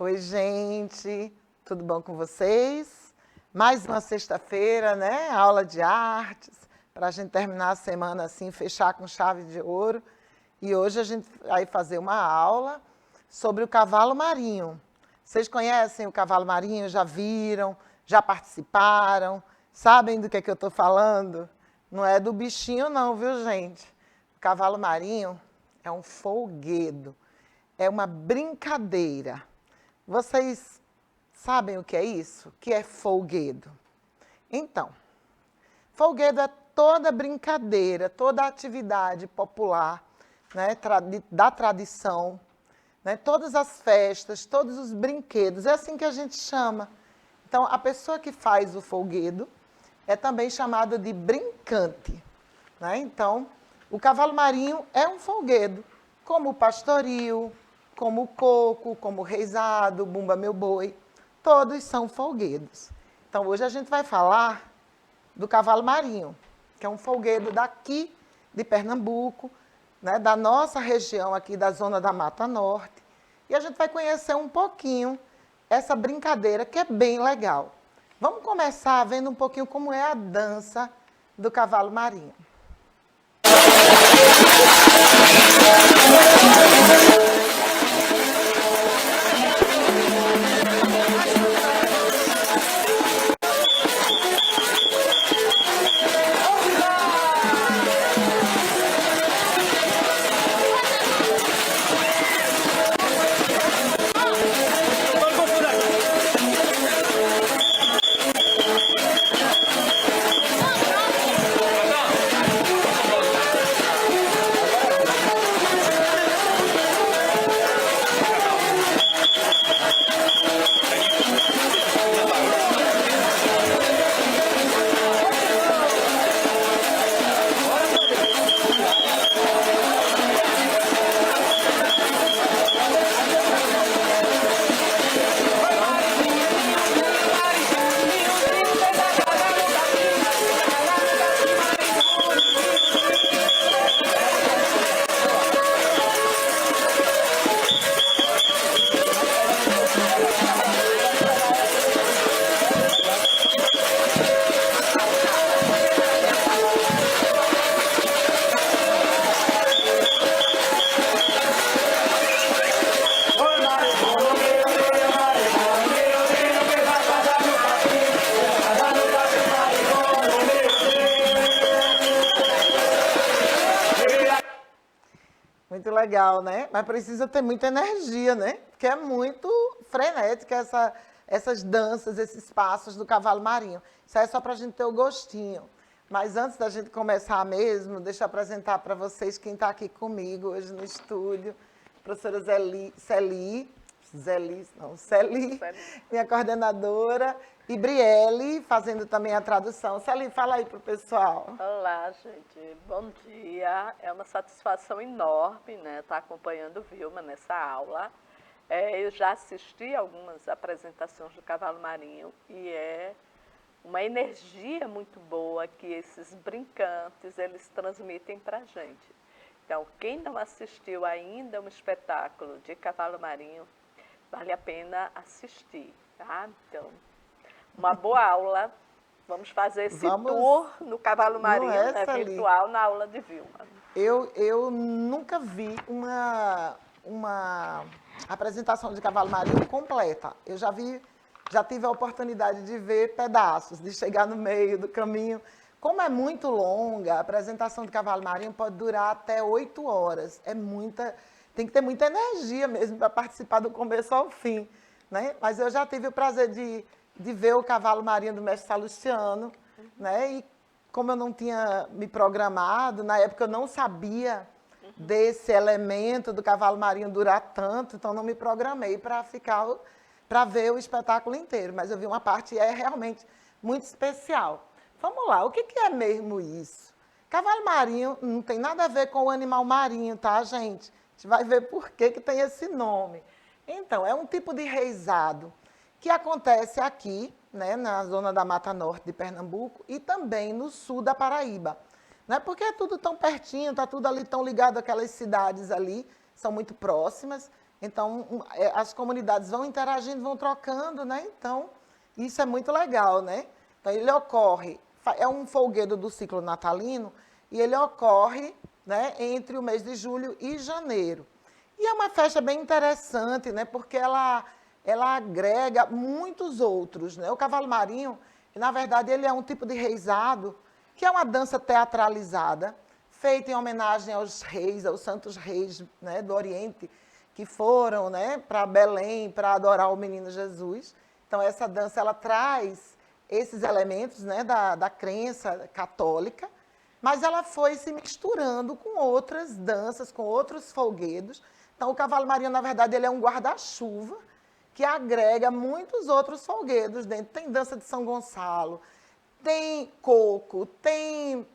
Oi, gente, tudo bom com vocês? Mais uma sexta-feira, né? Aula de artes, para a gente terminar a semana assim, fechar com chave de ouro. E hoje a gente vai fazer uma aula sobre o cavalo marinho. Vocês conhecem o cavalo marinho? Já viram? Já participaram? Sabem do que eu estou falando? Não é do bichinho não, viu, gente? O cavalo marinho é um folguedo, é uma brincadeira. Vocês sabem o que é isso? O que é folguedo? Então, folguedo é toda brincadeira, toda atividade popular, né, da tradição, né, todas as festas, todos os brinquedos, é assim que a gente chama. Então, a pessoa que faz o folguedo é também chamada de brincante. Né? Então, o cavalo marinho é um folguedo, como o pastoril, como o coco, como o reisado, bumba meu boi, todos são folguedos. Então, hoje a gente vai falar do cavalo marinho, que é um folguedo daqui de Pernambuco, né, da nossa região aqui da zona da Mata Norte, e a gente vai conhecer um pouquinho essa brincadeira que é bem legal. Vamos começar vendo um pouquinho como é a dança do cavalo marinho. Muito legal, né? Mas precisa ter muita energia, né? Porque é muito frenética essas danças, esses passos do cavalo marinho. Isso aí é só para a gente ter o gostinho. Mas antes da gente começar mesmo, deixa eu apresentar para vocês quem está aqui comigo hoje no estúdio. Professora Celi, minha coordenadora, e Brielle, fazendo também a tradução. Celi, fala aí para o pessoal. Olá, gente. Bom dia. É uma satisfação enorme, né, estar acompanhando Vilma nessa aula. Eu já assisti algumas apresentações do Cavalo Marinho e é uma energia muito boa que esses brincantes, eles transmitem para a gente. Então, quem não assistiu ainda um espetáculo de Cavalo Marinho, vale a pena assistir, tá? Então, uma boa aula. Vamos fazer esse tour no Cavalo Marinho, né, virtual, na aula de Vilma. Eu nunca vi uma apresentação de cavalo marinho completa. Eu já tive a oportunidade de ver pedaços, de chegar no meio do caminho. Como é muito longa, a apresentação de cavalo marinho pode durar até 8 horas. Tem que ter muita energia mesmo para participar do começo ao fim. Né? Mas eu já tive o prazer de ver o cavalo marinho do mestre Salustiano, né? E como eu não tinha me programado, na época eu não sabia desse elemento do cavalo marinho durar tanto, então não me programei para ver o espetáculo inteiro, mas eu vi uma parte e é realmente muito especial. Vamos lá, o que é mesmo isso? Cavalo marinho não tem nada a ver com o animal marinho, tá, gente? A gente vai ver por que tem esse nome. Então, é um tipo de reisado que acontece aqui, né, na zona da Mata Norte de Pernambuco e também no sul da Paraíba. Né, porque é tudo tão pertinho, está tudo ali tão ligado àquelas cidades ali, são muito próximas. Então, as comunidades vão interagindo, vão trocando, né? Então, isso é muito legal, né? Então, ele ocorre, é um folguedo do ciclo natalino, e ele ocorre, né, entre o mês de julho e janeiro. E é uma festa bem interessante, né? Porque ela agrega muitos outros, né? O cavalo marinho, na verdade, ele é um tipo de reisado, que é uma dança teatralizada, feita em homenagem aos reis, aos santos reis, né, do Oriente, que foram, né, para Belém para adorar o menino Jesus. Então, essa dança ela traz esses elementos, né, da crença católica, mas ela foi se misturando com outras danças, com outros folguedos. Então, o cavalo marinho, na verdade, ele é um guarda-chuva que agrega muitos outros folguedos dentro. Tem dança de São Gonçalo, tem coco, tem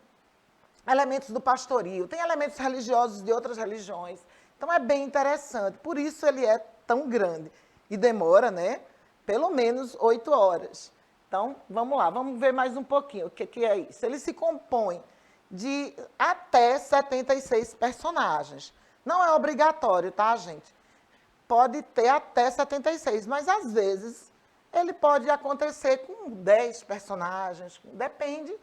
elementos do pastoril, tem elementos religiosos de outras religiões. Então, é bem interessante. Por isso, ele é tão grande. E demora, né, pelo menos 8 horas. Então, vamos lá, vamos ver mais um pouquinho o que é isso. Ele se compõe de até 76 personagens. Não é obrigatório, tá, gente? Pode ter até 76, mas às vezes ele pode acontecer com 10 personagens, depende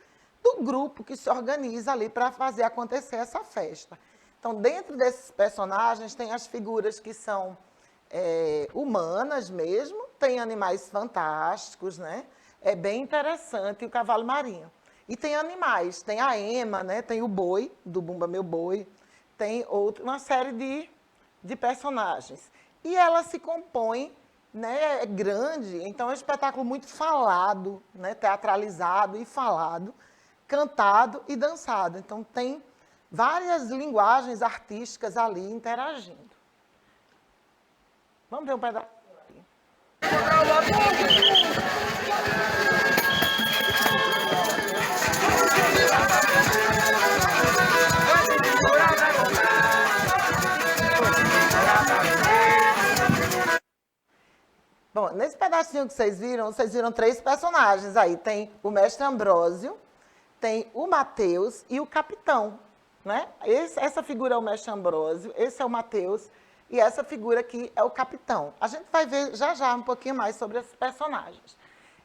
do grupo que se organiza ali para fazer acontecer essa festa. Então, dentro desses personagens, tem as figuras que são humanas mesmo, tem animais fantásticos, né? É bem interessante o cavalo marinho. E tem animais, tem a ema, né? Tem o boi, do Bumba Meu Boi, tem uma série de personagens. E ela se compõe, né, é grande, então é um espetáculo muito falado, né, teatralizado e falado, cantado e dançado. Então tem várias linguagens artísticas ali interagindo. Vamos ver um pedaço aqui. Bom, nesse pedacinho que vocês viram 3 personagens aí. Tem o mestre Ambrósio, tem o Mateus e o capitão, né? Essa figura é o mestre Ambrósio, esse é o Mateus e essa figura aqui é o capitão. A gente vai ver já já um pouquinho mais sobre esses personagens.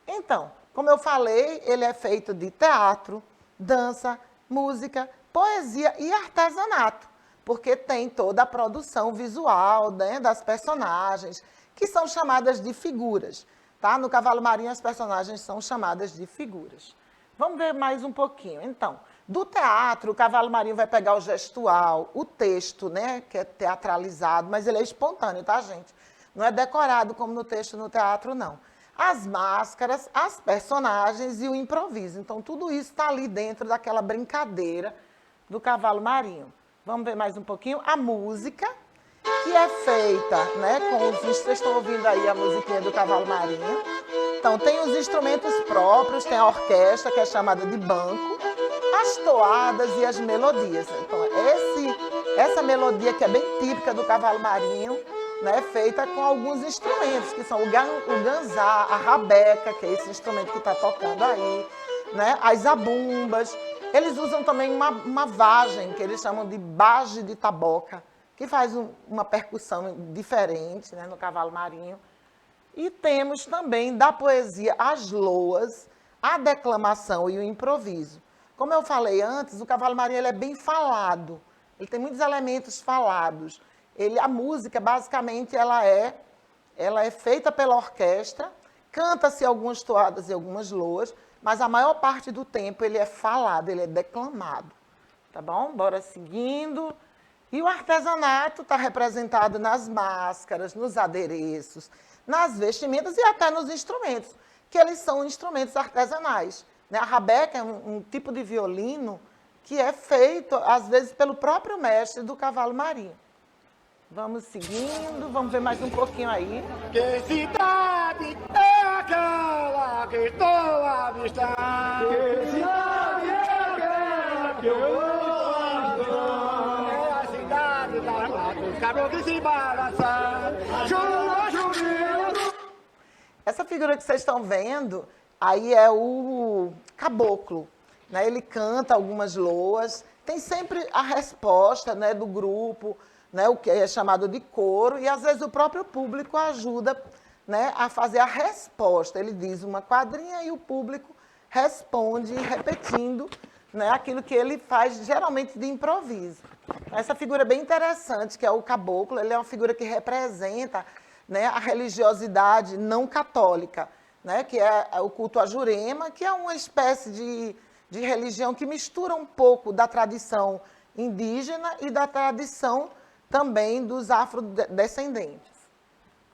Então, como eu falei, ele é feito de teatro, dança, música, poesia e artesanato, porque tem toda a produção visual, né, das personagens, que são chamadas de figuras. Tá? No cavalo marinho, as personagens são chamadas de figuras. Vamos ver mais um pouquinho. Então, do teatro, o cavalo marinho vai pegar o gestual, o texto, né, que é teatralizado, mas ele é espontâneo, tá, gente? Não é decorado como no texto no teatro, não. As máscaras, as personagens e o improviso. Então, tudo isso está ali dentro daquela brincadeira do cavalo marinho. Vamos ver mais um pouquinho. A música, que é feita, né, com os... Vocês estão ouvindo aí a musiquinha do cavalo marinho. Então, tem os instrumentos próprios, tem a orquestra, que é chamada de banco, as toadas e as melodias. Então, essa melodia que é bem típica do cavalo marinho, né, é feita com alguns instrumentos, que são o ganzá, a rabeca, que é esse instrumento que está tocando aí, né, as zabumbas. Eles usam também uma vagem, que eles chamam de baje de taboca, que faz uma percussão diferente, né, no cavalo marinho. E temos também da poesia as loas, a declamação e o improviso. Como eu falei antes, o cavalo marinho ele é bem falado, ele tem muitos elementos falados. A música, basicamente, ela é feita pela orquestra, canta-se algumas toadas e algumas loas, mas a maior parte do tempo ele é falado, ele é declamado. Tá bom? Bora seguindo. E o artesanato está representado nas máscaras, nos adereços, nas vestimentas e até nos instrumentos, que eles são instrumentos artesanais. Né? A rabeca é um tipo de violino que é feito, às vezes, pelo próprio mestre do cavalo marinho. Vamos seguindo, vamos ver mais um pouquinho aí. Que cidade é aquela que estou a avistar? Que cidade é aquela que eu vou avistar? É a cidade da mata, cabelo que se balança, chuva, chuva. Essa figura que vocês estão vendo, aí é o caboclo. Né? Ele canta algumas loas, tem sempre a resposta, né, do grupo, né, o que é chamado de coro, e às vezes o próprio público ajuda, né, a fazer a resposta. Ele diz uma quadrinha e o público responde repetindo, né, aquilo que ele faz geralmente de improviso. Essa figura é bem interessante, que é o caboclo. Ele é uma figura que representa, né, a religiosidade não católica, né, que é o culto a Jurema, que é uma espécie de religião que mistura um pouco da tradição indígena e da tradição também dos afrodescendentes.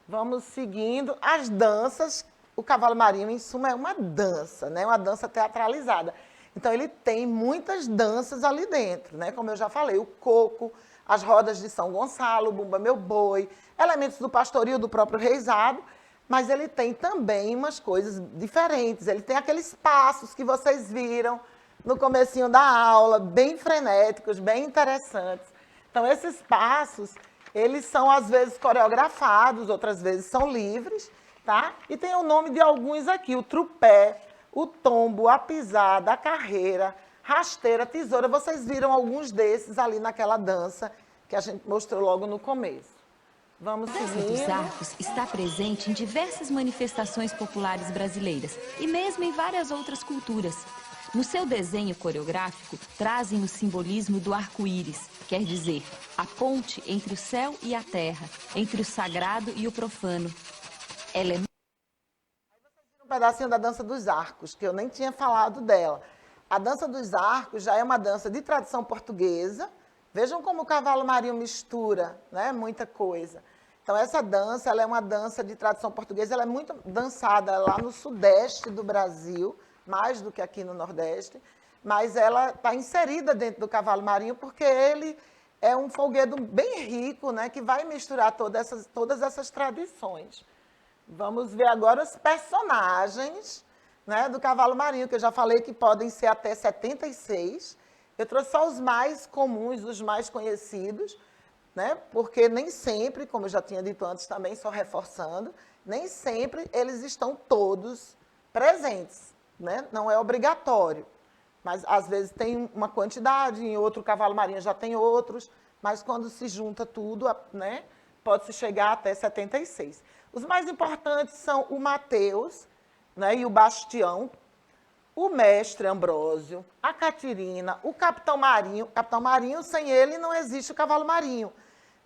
Vamos seguindo. As danças, o cavalo marinho, em suma, é uma dança, né? Uma dança teatralizada. Então, ele tem muitas danças ali dentro, né? Como eu já falei, o coco, as rodas de São Gonçalo, o Bumba Meu Boi, elementos do pastoril do próprio reisado, mas ele tem também umas coisas diferentes. Ele tem aqueles passos que vocês viram no comecinho da aula, bem frenéticos, bem interessantes. Então, esses passos, eles são, às vezes, coreografados, outras vezes são livres, tá? E tem o nome de alguns aqui, o trupé, o tombo, a pisada, a carreira, rasteira, tesoura. Vocês viram alguns desses ali naquela dança que a gente mostrou logo no começo. Vamos seguindo. A dança dos arcos está presente em diversas manifestações populares brasileiras e mesmo em várias outras culturas. No seu desenho coreográfico, trazem o simbolismo do arco-íris, quer dizer, a ponte entre o céu e a terra, entre o sagrado e o profano. Ela é Um pedacinho da dança dos arcos, que eu nem tinha falado dela. A dança dos arcos já é uma dança de tradição portuguesa. Vejam como o cavalo marinho mistura, né, muita coisa. Então, essa dança, ela é uma dança de tradição portuguesa, ela é muito dançada lá no sudeste do Brasil, mais do que aqui no Nordeste, mas ela está inserida dentro do cavalo marinho porque ele é um folguedo bem rico, né, que vai misturar todas essas tradições. Vamos ver agora os personagens, né, do cavalo marinho, que eu já falei que podem ser até 76. Eu trouxe só os mais comuns, os mais conhecidos, né, porque nem sempre, como eu já tinha dito antes também, só reforçando, nem sempre eles estão todos presentes, né? Não é obrigatório. Mas, às vezes, tem uma quantidade, em outro cavalo marinho já tem outros, mas quando se junta tudo, né, pode-se chegar até 76. Os mais importantes são o Mateus, né, e o Bastião, o mestre Ambrósio, a Catirina, o capitão Marinho. Capitão Marinho, sem ele não existe o cavalo marinho,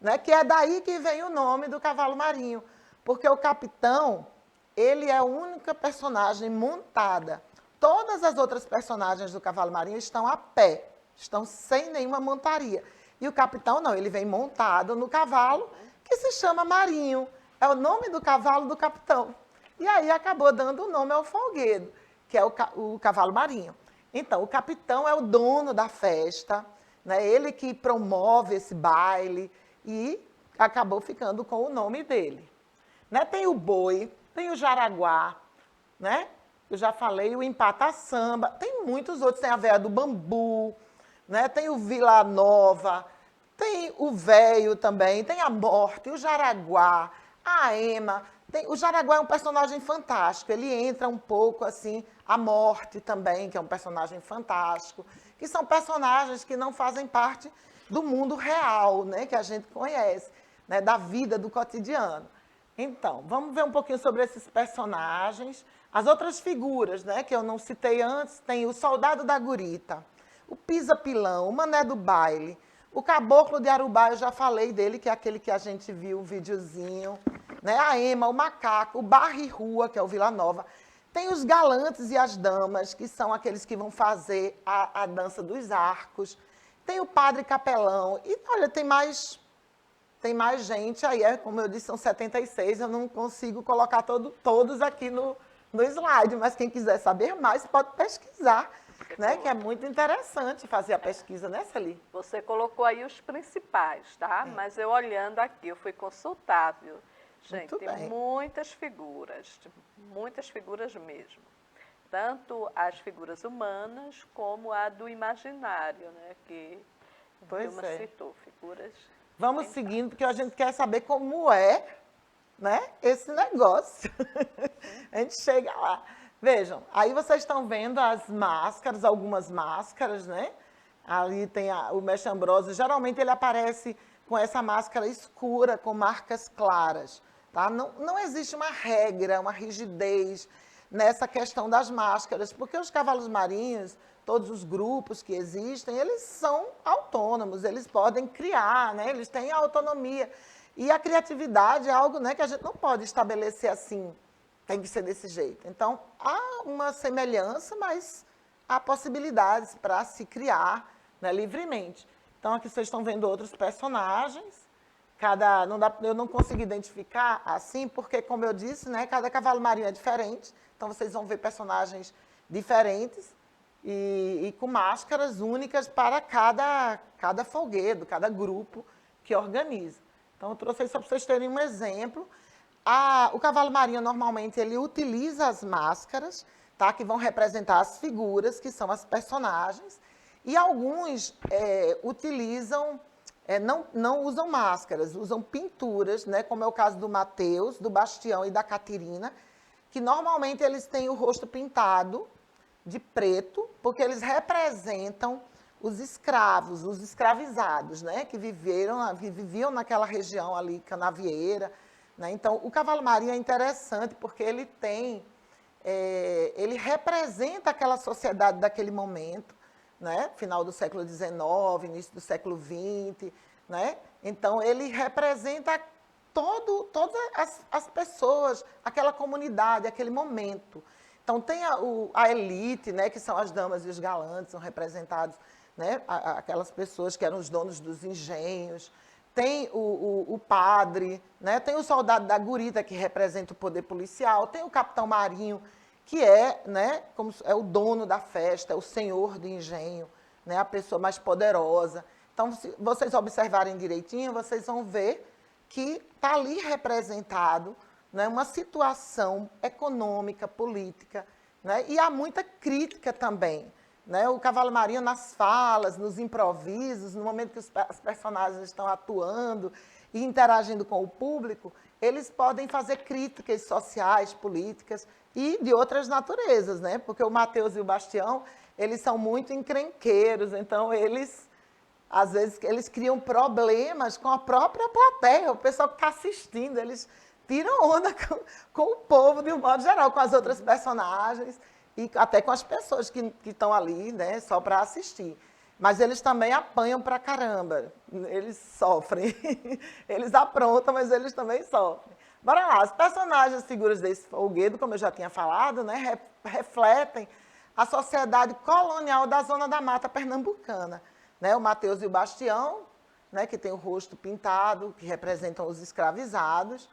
né, que é daí que vem o nome do cavalo marinho, porque o capitão, ele é a única personagem montada. Todas as outras personagens do cavalo marinho estão a pé, estão sem nenhuma montaria. E o capitão não, ele vem montado no cavalo, que se chama Marinho. É o nome do cavalo do capitão. E aí acabou dando o nome ao folguedo, que é o cavalo marinho. Então, o capitão é o dono da festa, né? Ele que promove esse baile e acabou ficando com o nome dele. Né? Tem o boi, tem o jaraguá, né? Eu já falei, o empata-samba, tem muitos outros, tem a véia do bambu, né? Tem o Vila Nova, tem o véio também, tem a morte, o jaraguá, a ema. O jaraguá é um personagem fantástico, ele entra um pouco assim, a morte também, que é um personagem fantástico, que são personagens que não fazem parte do mundo real, né? Que a gente conhece, né? Da vida, do cotidiano. Então, vamos ver um pouquinho sobre esses personagens. As outras figuras, né, que eu não citei antes, tem o Soldado da Gurita, o Pisa-Pilão, o Mané do Baile, o Caboclo de Arubá, eu já falei dele, que é aquele que a gente viu o videozinho, né, a ema, o Macaco, o Barre-Rua, que é o Vila Nova. Tem os galantes e as damas, que são aqueles que vão fazer a dança dos arcos. Tem o Padre Capelão. E, olha, tem mais gente aí, como eu disse, são 76, eu não consigo colocar todos aqui no slide, mas quem quiser saber mais pode pesquisar, né? Que é muito interessante fazer a pesquisa, né, Celi? Você colocou aí os principais, tá? Mas eu olhando aqui, eu fui consultar, viu? Gente, tem muitas figuras mesmo. Tanto as figuras humanas como a do imaginário, né? Que Vilma citou, figuras... Vamos seguindo, porque a gente quer saber como é, né, esse negócio. A gente chega lá. Vejam, aí vocês estão vendo as máscaras, algumas máscaras, né? Ali tem o mestre Ambrósio. Geralmente ele aparece com essa máscara escura, com marcas claras. Tá? Não existe uma regra, uma rigidez nessa questão das máscaras, porque os cavalos marinhos, todos os grupos que existem, eles são autônomos, eles podem criar, né? Eles têm autonomia. E a criatividade é algo, né, que a gente não pode estabelecer assim, tem que ser desse jeito. Então, há uma semelhança, mas há possibilidades para se criar, né, livremente. Então, aqui vocês estão vendo outros personagens. Eu não consegui identificar assim, porque, como eu disse, né, cada cavalo marinho é diferente. Então, vocês vão ver personagens diferentes e com máscaras únicas para cada folguedo, cada grupo que organiza. Então, eu trouxe aí só para vocês terem um exemplo. O cavalo marinho, normalmente, ele utiliza as máscaras, tá, que vão representar as figuras, que são as personagens, e alguns utilizam, não usam máscaras, usam pinturas, né, como é o caso do Mateus, do Bastião e da Catirina, que normalmente eles têm o rosto pintado de preto, porque eles representam os escravos, os escravizados, né, que viviam naquela região ali, canavieira. Né? Então, o cavalo marinho é interessante porque ele representa aquela sociedade daquele momento, né? Final do século XIX, início do século XX. Né? Então, ele representa todas as pessoas, aquela comunidade, aquele momento. Então, tem a elite, né, que são as damas e os galantes, são representados, né, aquelas pessoas que eram os donos dos engenhos. Tem o padre, né, tem o soldado da gurita, que representa o poder policial, tem o capitão marinho, que né, é o dono da festa, é o senhor do engenho, né, a pessoa mais poderosa. Então, se vocês observarem direitinho, vocês vão ver que está ali representado, né, uma situação econômica, política, né, e há muita crítica também. Né? O cavalo marinho, nas falas, nos improvisos, no momento que os personagens estão atuando e interagindo com o público, eles podem fazer críticas sociais, políticas e de outras naturezas, né? Porque o Mateus e o Bastião, eles são muito encrenqueiros, então eles, às vezes, eles criam problemas com a própria plateia, o pessoal que está assistindo, eles tiram onda com o povo, de um modo geral, com as outras personagens, e até com as pessoas que estão ali, né, só para assistir. Mas eles também apanham para caramba, eles sofrem. Eles aprontam, mas eles também sofrem. Bora lá, as personagens, as figuras desse folguedo, como eu já tinha falado, né, refletem a sociedade colonial da Zona da Mata Pernambucana. Né, o Mateus e o Bastião, né, que tem o rosto pintado, que representam os escravizados.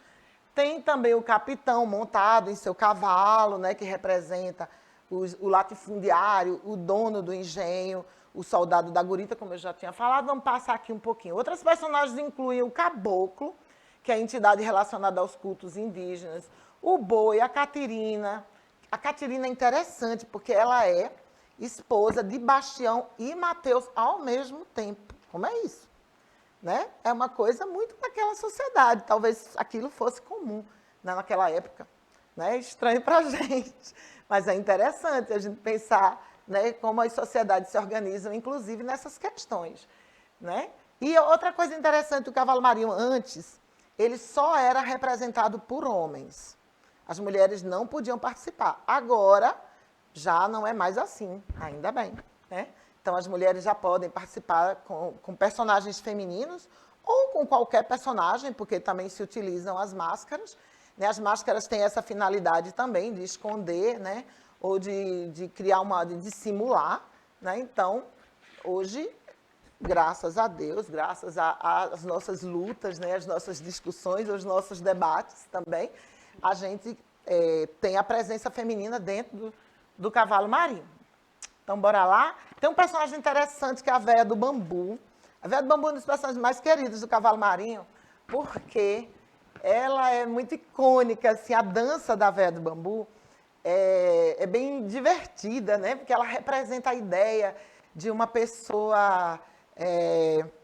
Tem também o capitão montado em seu cavalo, né, que representa o latifundiário, o dono do engenho, o soldado da gurita, como eu já tinha falado. Vamos passar aqui um pouquinho. Outras personagens incluem o caboclo, que é a entidade relacionada aos cultos indígenas, o boi, a Catirina. A Catirina é interessante porque ela é esposa de Bastião e Mateus ao mesmo tempo. Como é isso? Né? É uma coisa muito daquela sociedade. Talvez aquilo fosse comum, né, naquela época. Né? Estranho para a gente, mas é interessante a gente pensar, né, como as sociedades se organizam, inclusive nessas questões. Né? E outra coisa interessante, o cavalo marinho antes, ele só era representado por homens. As mulheres não podiam participar. Agora, já não é mais assim, ainda bem. Né? Então, as mulheres já podem participar com personagens femininos ou com qualquer personagem, porque também se utilizam as máscaras. Né? As máscaras têm essa finalidade também de esconder, né? Ou de criar de simular. Né? Então, hoje, graças a Deus, graças às nossas lutas, né? As nossas discussões, os nossos debates também, a gente tem a presença feminina dentro do cavalo marinho. Então, bora lá. Tem um personagem interessante que é a Véia do Bambu. A Véia do Bambu é uma das personagens mais queridas do cavalo marinho, porque ela é muito icônica, assim, a dança da Véia do Bambu é bem divertida, né? Porque ela representa a ideia de uma pessoa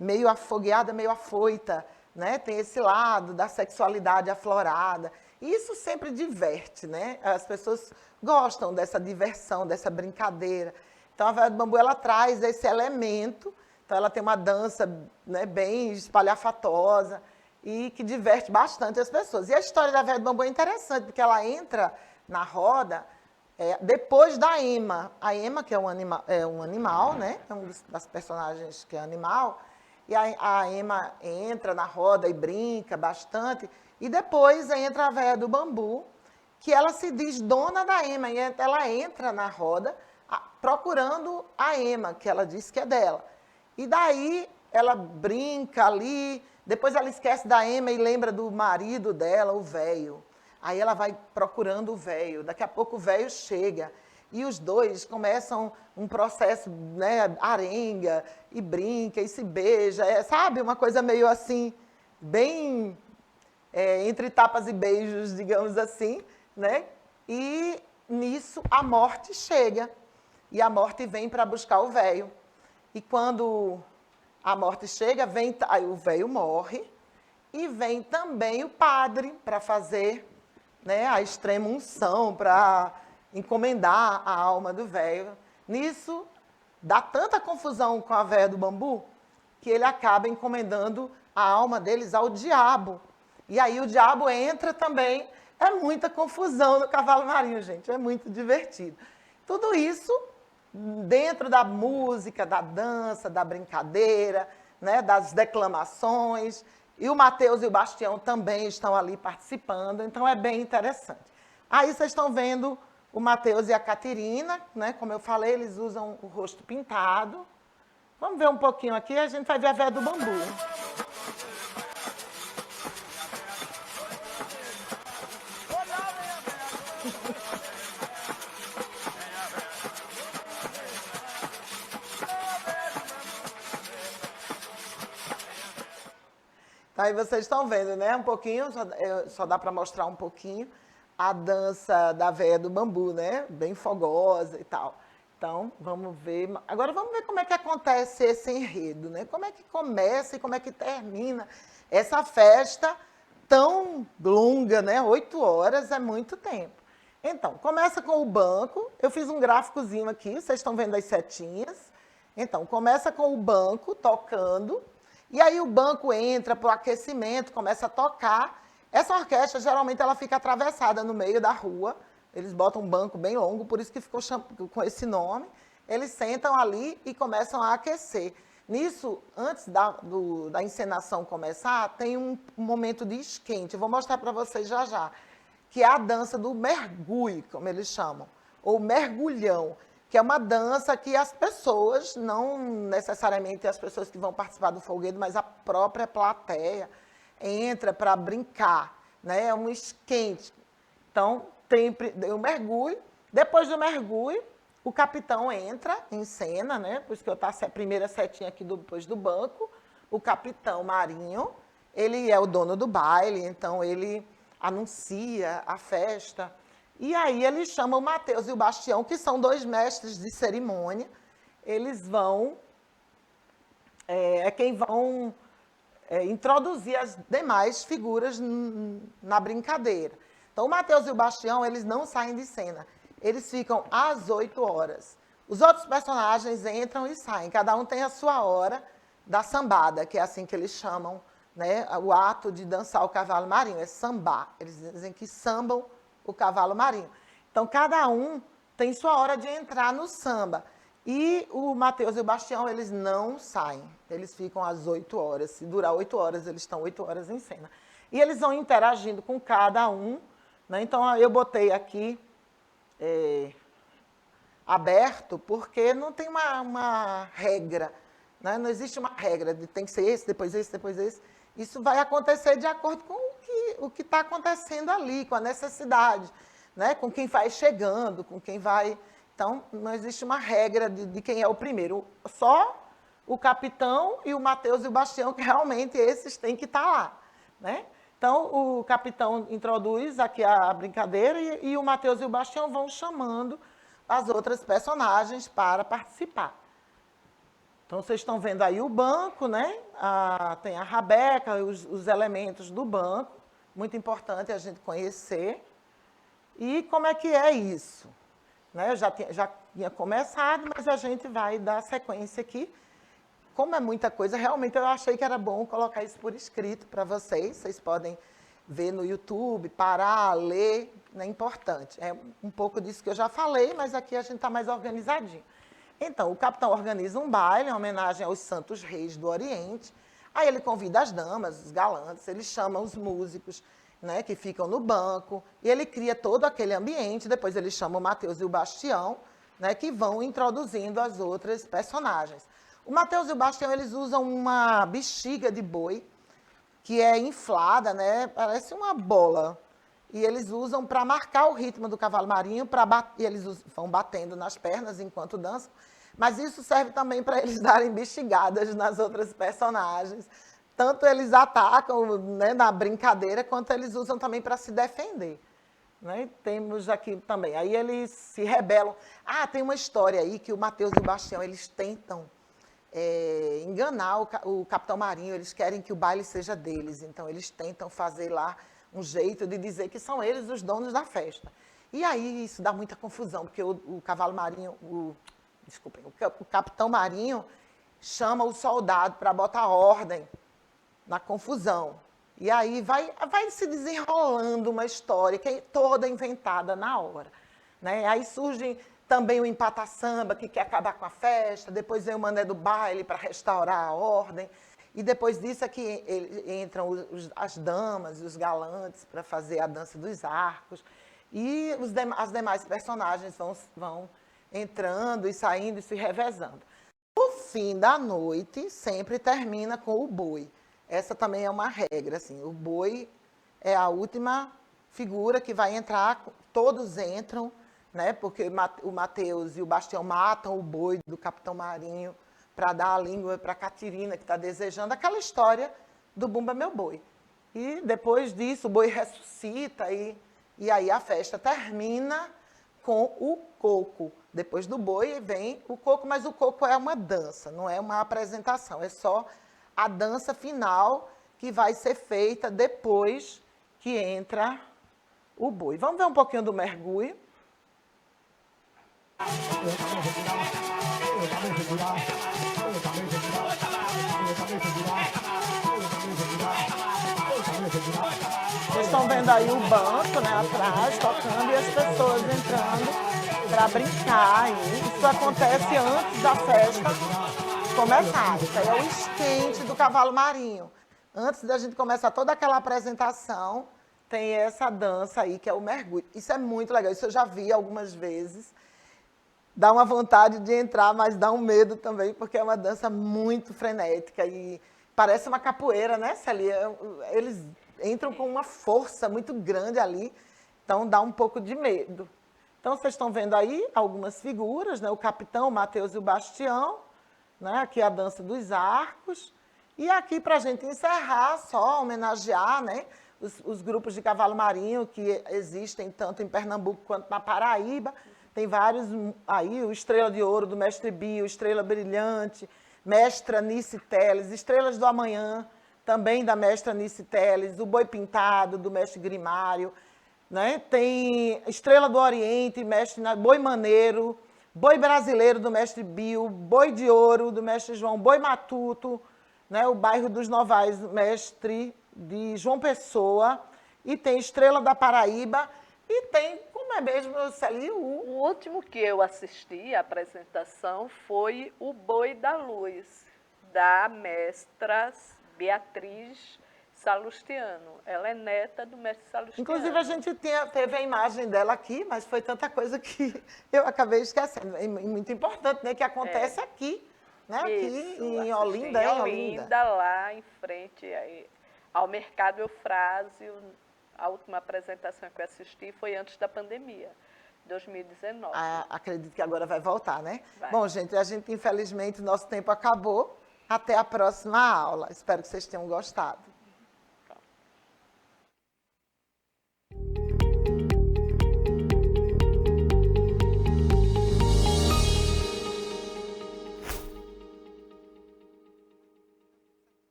meio afogueada, meio afoita, né? Tem esse lado da sexualidade aflorada. E isso sempre diverte, né? As pessoas gostam dessa diversão, dessa brincadeira. Então, a Véia do Bambu, ela traz esse elemento, Então, ela tem uma dança, né, bem espalhafatosa e que diverte bastante as pessoas. E a história da Véia do Bambu é interessante, porque ela entra na roda depois da Ema. A Ema, que é um animal, né? É um das personagens que é animal. E a Ema entra na roda e brinca bastante. E depois entra a Véia do Bambu, que ela se diz dona da Ema. E ela entra na roda procurando a Ema, que ela diz que é dela. E daí ela brinca ali, depois ela esquece da Ema e lembra do marido dela, o véio. Aí ela vai procurando o véio, daqui a pouco o véio chega. E os dois começam um processo, né, arenga, e brinca, e se beija, sabe? Uma coisa meio assim, bem entre tapas e beijos, digamos assim, né? E nisso a morte chega, e a morte vem para buscar o véio. E quando a morte chega, aí o véio morre, e vem também o padre para fazer, né, a extrema unção, para encomendar a alma do véio. Nisso, dá tanta confusão com a Véia do Bambu, que ele acaba encomendando a alma deles ao diabo. E aí o diabo entra também. É muita confusão no Cavalo Marinho, gente, é muito divertido. Tudo isso dentro da música, da dança, da brincadeira, né, das declamações. E o Mateus e o Bastião também estão ali participando, então é bem interessante. Aí vocês estão vendo o Mateus e a Caterina, né, como eu falei, eles usam o rosto pintado. Vamos ver um pouquinho aqui, a gente vai ver a Véia do Bambu. Aí vocês estão vendo, né? Um pouquinho, só dá para mostrar um pouquinho a dança da Véia do Bambu, né? Bem fogosa e tal. Então, vamos ver. Agora vamos ver como é que acontece esse enredo, né? Como é que começa e como é que termina essa festa tão longa, né? 8 horas é muito tempo. Então, começa com o banco. Eu fiz um gráficozinho aqui, vocês estão vendo as setinhas. Então, começa com o banco tocando. E aí o banco entra para o aquecimento, começa a tocar. Essa orquestra, geralmente, ela fica atravessada no meio da rua. Eles botam um banco bem longo, por isso que ficou com esse nome. Eles sentam ali e começam a aquecer. Nisso, antes da encenação começar, tem um momento de esquente. Eu vou mostrar para vocês já já. Que é a dança do mergulho, como eles chamam. Ou mergulhão. Que é uma dança que as pessoas, não necessariamente as pessoas que vão participar do folguedo, mas a própria plateia entra para brincar, né? É um esquente. Então, tem o mergulho. Depois do mergulho, o capitão entra em cena, né? Por isso que eu estou a primeira setinha aqui depois do banco. O capitão Marinho, ele é o dono do baile, então ele anuncia a festa. E aí ele chama o Mateus e o Bastião, que são 2 mestres de cerimônia. Eles vão, quem vão introduzir as demais figuras na brincadeira. Então, o Mateus e o Bastião, eles não saem de cena. Eles ficam às 8 horas. Os outros personagens entram e saem. Cada um tem a sua hora da sambada, que é assim que eles chamam, né, o ato de dançar o cavalo marinho. É sambar. Eles dizem que sambam o cavalo marinho. Então, cada um tem sua hora de entrar no samba. E o Mateus e o Bastião, eles não saem. Eles ficam às 8 horas. Se durar 8 horas, eles estão 8 horas em cena. E eles vão interagindo com cada um, né? Então, eu botei aqui aberto, porque não tem uma regra. Né? Não existe uma regra de tem que ser esse, depois esse, depois esse. Isso vai acontecer de acordo com o que está acontecendo ali, com a necessidade, né? Com quem vai chegando, com quem vai... Então, não existe uma regra de quem é o primeiro. Só o capitão e o Mateus e o Bastião, que realmente esses têm que estar lá, né? Então, o capitão introduz aqui a brincadeira e o Mateus e o Bastião vão chamando as outras personagens para participar. Então, vocês estão vendo aí o banco, né? Tem a rabeca, os elementos do banco. Muito importante a gente conhecer. E como é que é isso? Né? Eu já tinha começado, mas a gente vai dar sequência aqui. como é muita coisa, realmente eu achei que era bom colocar isso por escrito para vocês. Vocês podem ver no YouTube, parar, ler, é importante. É um pouco disso que eu já falei, mas aqui a gente está mais organizadinho. Então, o capitão organiza um baile em homenagem aos santos reis do Oriente. Aí ele convida as damas, os galantes, ele chama os músicos, né, que ficam no banco, e ele cria todo aquele ambiente. Depois ele chama o Mateus e o Bastião, né, que vão introduzindo as outras personagens. O Mateus e o Bastião, eles usam uma bexiga de boi, que é inflada, né, parece uma bola. E eles usam para marcar o ritmo do cavalo marinho, e eles vão batendo nas pernas enquanto dançam. Mas isso serve também para eles darem bexigadas nas outras personagens. Tanto eles atacam, né, na brincadeira, quanto eles usam também para se defender. Né? Temos aqui também. Aí eles se rebelam. Ah, tem uma história aí que o Mateus e o Bastião, eles tentam enganar o Capitão Marinho, eles querem que o baile seja deles. Então, eles tentam fazer lá um jeito de dizer que são eles os donos da festa. E aí isso dá muita confusão, porque o cavalo marinho, desculpem, o Capitão Marinho chama o soldado para botar ordem na confusão. E aí vai se desenrolando uma história que é toda inventada na hora. Né? Aí surge também o empata-samba, que quer acabar com a festa, depois vem o mané do baile para restaurar a ordem, e depois disso é que entram as damas e os galantes para fazer a dança dos arcos, e as demais personagens vão entrando e saindo e se revezando. O fim da noite sempre termina com o boi. Essa também é uma regra, assim, o boi é a última figura que vai entrar, todos entram, né, porque o Mateus e o Bastião matam o boi do Capitão Marinho para dar a língua para a Catirina, que está desejando, aquela história do Bumba Meu Boi. E depois disso, o boi ressuscita e aí a festa termina com o coco. Depois do boi vem o coco, mas o coco é uma dança, não é uma apresentação, é só a dança final que vai ser feita depois que entra o boi. Vamos ver um pouquinho do mergulho. Vocês estão vendo aí o banco, né, atrás, tocando, e as pessoas entrando para brincar. E isso acontece antes da festa começar. Isso aí é o esquente do cavalo marinho. Antes da gente começar toda aquela apresentação, tem essa dança aí, que é o mergulho. Isso é muito legal, isso eu já vi algumas vezes. Dá uma vontade de entrar, mas dá um medo também, porque é uma dança muito frenética e parece uma capoeira, né, Celia? Eles entram com uma força muito grande ali, então dá um pouco de medo. Então, vocês estão vendo aí algumas figuras, né? O Capitão, o Mateus e o Bastião, né? Aqui a dança dos arcos. E aqui, para a gente encerrar, só homenagear, né, os grupos de cavalo marinho que existem tanto em Pernambuco quanto na Paraíba. Tem vários aí, o Estrela de Ouro do Mestre Bio, Estrela Brilhante, Mestra Nice Teles, Estrelas do Amanhã, também da Mestra Nice Teles, o Boi Pintado, do Mestre Grimário, né? Tem Estrela do Oriente, Boi Maneiro, Boi Brasileiro, do Mestre Bio, Boi de Ouro, do Mestre João, Boi Matuto, né? O Bairro dos Novais, Mestre de João Pessoa, e tem Estrela da Paraíba, e tem, como é mesmo, Celia? O último que eu assisti à apresentação foi o Boi da Luz, da mestra Beatriz Salustiano. Ela é neta do mestre Salustiano. Inclusive, a gente teve a imagem dela aqui, mas foi tanta coisa que eu acabei esquecendo. É muito importante, né, que acontece aqui, né, Isso, aqui em Olinda. Em Olinda, lá em frente ao Mercado Eufrásio. A última apresentação que eu assisti foi antes da pandemia, 2019. Acredito que agora vai voltar, né? Vai. Bom, gente, infelizmente, nosso tempo acabou. Até a próxima aula. Espero que vocês tenham gostado.